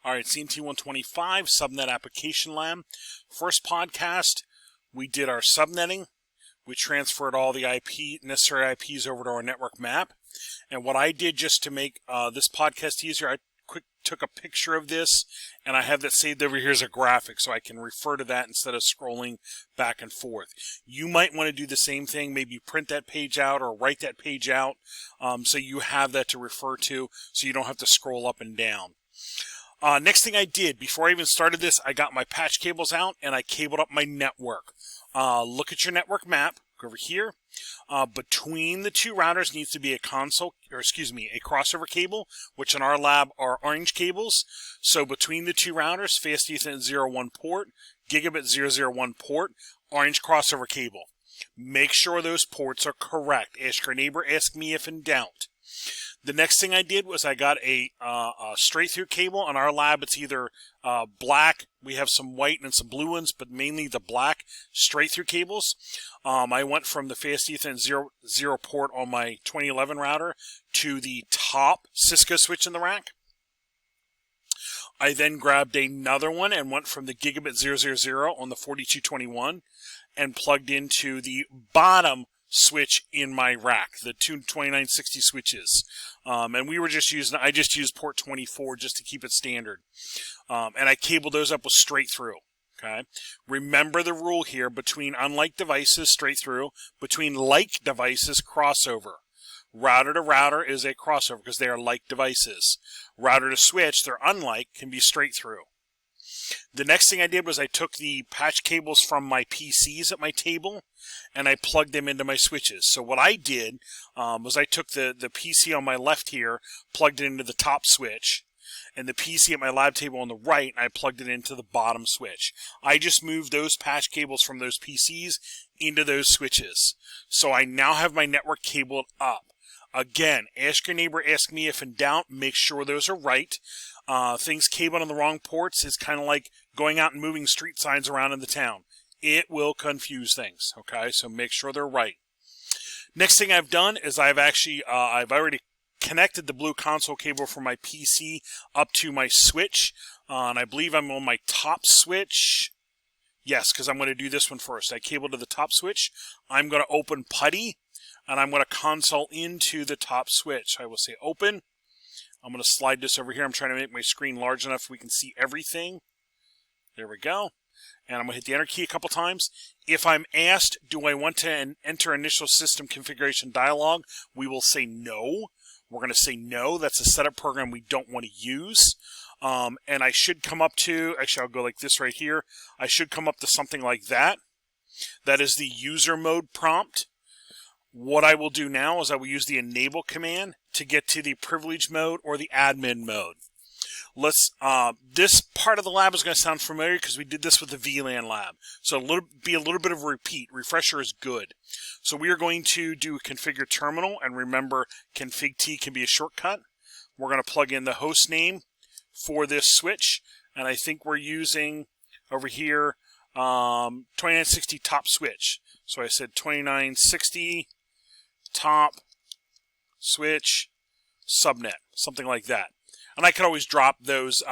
All right, CNT125, Subnet Application Lab. First podcast, we did our subnetting. We transferred all the necessary IPs over to our network map. And what I did just to make this podcast easier, I took a picture of this, and I have that saved over here as a graphic, so I can refer to that instead of scrolling back and forth. You might want to do the same thing, maybe print that page out or write that page out, so you have that to refer to, so you don't have to scroll up and down. Next thing I did, before I even started this, I got my patch cables out and I cabled up my network. Look at your network map. Go over here. Between the two routers needs to be a crossover cable, which in our lab are orange cables. So between the two routers, Fast Ethernet 01 port, Gigabit 001 port, orange crossover cable. Make sure those ports are correct. Ask your neighbor, ask me if in doubt. The next thing I did was I got a straight-through cable. On our lab, it's either black. We have some white and some blue ones, but mainly the black straight-through cables. I went from the Fast Ethernet 0 port on my 2011 router to the top Cisco switch in the rack. I then grabbed another one and went from the Gigabit 000 on the 4221 and plugged into the bottom switch in my rack, the two 2960 switches. And we were I just used port 24 just to keep it standard. And I cabled those up with straight through. Okay. Remember the rule here: between unlike devices, straight through; between like devices, crossover. Router to router is a crossover because they are like devices. Router to switch, they're unlike, can be straight through. The next thing I did was I took the patch cables from my PCs at my table and I plugged them into my switches. So what I did was I took the PC on my left here, plugged it into the top switch, and the PC at my lab table on the right, I plugged it into the bottom switch. I just moved those patch cables from those PCs into those switches. So I now have my network cabled up. Again, ask your neighbor, ask me if in doubt, make sure those are right. Things cabled on the wrong ports is kind of like going out and moving street signs around in the town. It will confuse things, okay? So make sure they're right. Next thing I've done is I've already connected the blue console cable from my PC up to my switch. And I believe I'm on my top switch. Yes, because I'm going to do this one first. I cabled to the top switch. I'm going to open PuTTY, and I'm going to console into the top switch. I will say open. I'm going to slide this over here. I'm trying to make my screen large enough so we can see everything. There we go. And I'm going to hit the enter key a couple times. If I'm asked, do I want to enter initial system configuration dialog, we will say no. We're going to say no. That's a setup program we don't want to use. And I should come up to, actually I'll go like this right here. I should come up to something like that. That is the user mode prompt. What I will do now is I will use the enable command to get to the privilege mode or the admin mode. This part of the lab is going to sound familiar because we did this with the VLAN lab. So be a little bit of a repeat. Refresher is good. So we are going to do configure terminal, and remember config T can be a shortcut. We're going to plug in the host name for this switch, and I think we're using over here 2960 top switch. So I said 2960 top switch subnet, something like that. And I could always drop those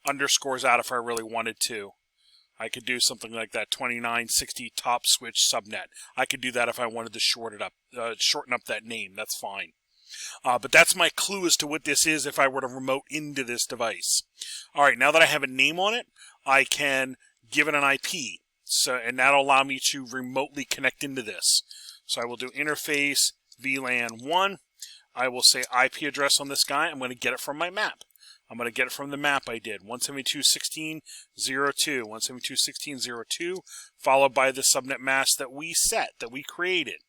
underscores out if I really wanted to. I could do something like that, 2960 top switch subnet. I could do that if I wanted to shorten up that name. That's fine. But that's my clue as to what this is if I were to remote into this device. All right, now that I have a name on it, I can give it an IP. And that'll allow me to remotely connect into this. So I will do interface VLAN 1. I will say IP address on this guy. I'm going to get it from my map. I'm going to get it from the map I did, 172.16.02, 172.16.02, followed by the subnet mask that we set, that we created.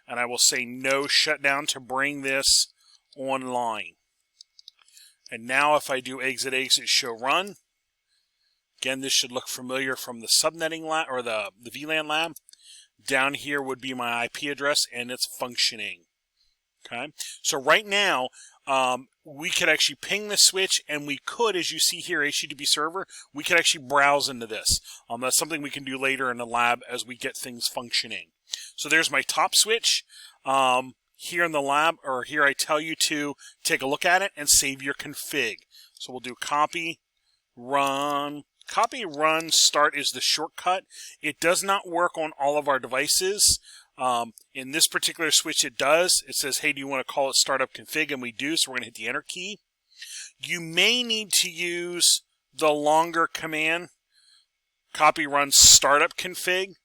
And I will say no shutdown to bring this online. And now if I do exit show run, again, this should look familiar from the subnetting lab or the VLAN lab. Down here would be my IP address, and it's functioning. Okay, so right now, we could actually ping the switch, and we could, as you see here, HTTP server, we could actually browse into this. That's something we can do later in the lab as we get things functioning. So there's my top switch. Here in the lab, or here I tell you to take a look at it and save your config. So we'll do copy, run. Copy, run, start is the shortcut. It does not work on all of our devices. In this particular switch, it does. It says, hey, do you want to call it startup config? And we do, so we're going to hit the enter key. You may need to use the longer command, copy, run, startup config.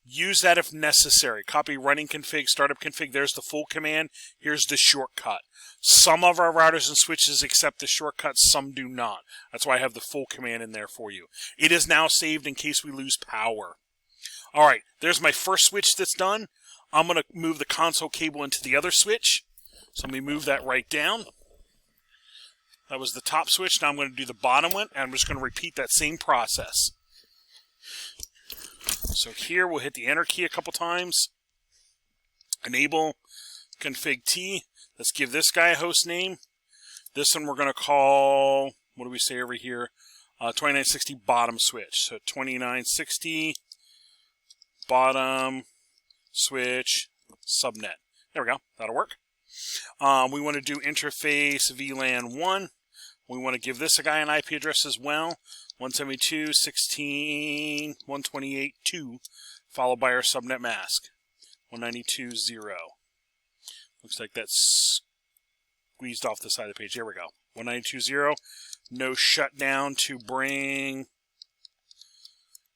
Use that if necessary. Copy running config, startup config. There's the full command. Here's the shortcut. Some of our routers and switches accept the shortcut, some do not. That's why I have the full command in there for you. It is now saved in case we lose power. All right, there's my first switch that's done. I'm going to move the console cable into the other switch. So let me move that right down. That was the top switch. Now I'm going to do the bottom one, and I'm just going to repeat that same process. So here we'll hit the enter key a couple times. Enable config T. Let's give this guy a host name. This one we're going to call, what do we say over here? 2960 bottom switch. So 2960 bottom switch subnet. There we go. That'll work. We want to do interface VLAN 1. We want to give this a guy an IP address as well. 172.16.128.2, followed by our subnet mask, 192.0. Looks like that's squeezed off the side of the page. There we go. 192.0. No shutdown to bring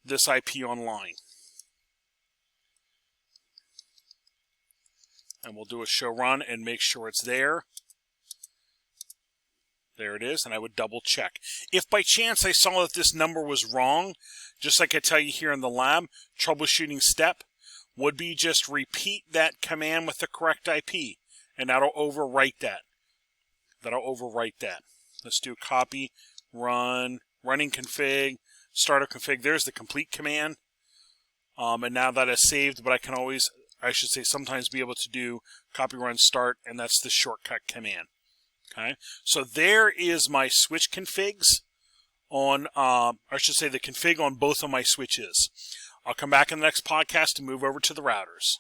this IP online. And we'll do a show run and make sure it's there. There it is, and I would double check. If by chance I saw that this number was wrong, just like I tell you here in the lab, troubleshooting step would be just repeat that command with the correct IP, and that'll overwrite that. Let's do copy, run, running config, startup config. There's the complete command. And now that is saved, but I can always, I should say sometimes be able to do copy, run, start, and that's the shortcut command. Okay, so there is my switch configs on, I should say the config on both of my switches. I'll come back in the next podcast and move over to the routers.